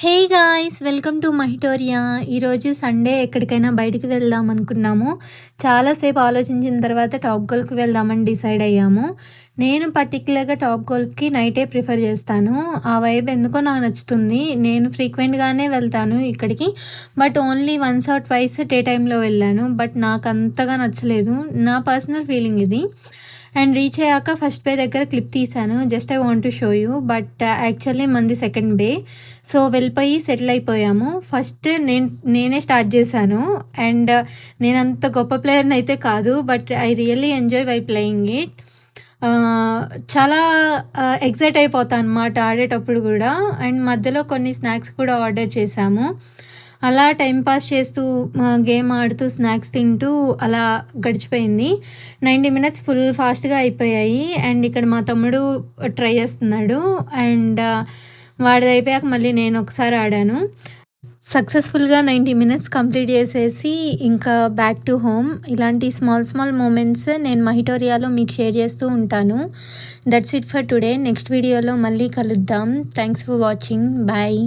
Hey guys, welcome to మహిటోరియా. ఈరోజు Sunday ఎక్కడికైనా బయటికి వెళ్దాం అనుకున్నాము. చాలాసేపు ఆలోచించిన తర్వాత టాప్ గోల్ఫ్కి వెళ్దామని డిసైడ్ అయ్యాము. నేను పర్టికులర్గా టాప్ గోల్ఫ్కి నైటే ప్రిఫర్ చేస్తాను. ఆ వైబ్ ఎందుకో నాకు నచ్చుతుంది. నేను ఫ్రీక్వెంట్గానే వెళ్తాను ఇక్కడికి, but only once or twice day టైంలో వెళ్ళాను. బట్ నాకు అంతగా నచ్చలేదు. నా పర్సనల్ ఫీలింగ్ ఇది. అండ్ రీచ్ అయ్యాక ఫస్ట్ బే దగ్గర క్లిప్ తీశాను. Just I want to show you, but actually మంది సెకండ్ బే. సో వెళ్ళిపోయి సెటిల్ అయిపోయాము. ఫస్ట్ నేనే స్టార్ట్ చేశాను. అండ్ నేను అంత గొప్ప ప్లేయర్ని అయితే కాదు, but I really enjoy by playing it. చాలా ఎక్సైట్ అయిపోతాను అనమాట ఆడేటప్పుడు కూడా. అండ్ మధ్యలో కొన్ని స్నాక్స్ కూడా ఆర్డర్ చేశాము. అలా టైంపాస్ చేస్తూ గేమ్ ఆడుతూ స్నాక్స్ తింటూ అలా గడిచిపోయింది. 90 మినిట్స్ ఫుల్ ఫాస్ట్గా అయిపోయాయి. అండ్ ఇక్కడ మా తమ్ముడు ట్రై చేస్తున్నాడు. అండ్ వాడిది అయిపోయాక మళ్ళీ నేను ఒకసారి ఆడాను. సక్సెస్ఫుల్గా 90 మినిట్స్ కంప్లీట్ చేసేసి ఇంకా బ్యాక్ టు హోమ్. ఇలాంటి స్మాల్ మూమెంట్స్ నేను మహిటోరియాలో మీకు షేర్ చేస్తూ ఉంటాను. That's it for today. Next వీడియోలో మళ్ళీ కలుద్దాం. Thanks for watching. బాయ్.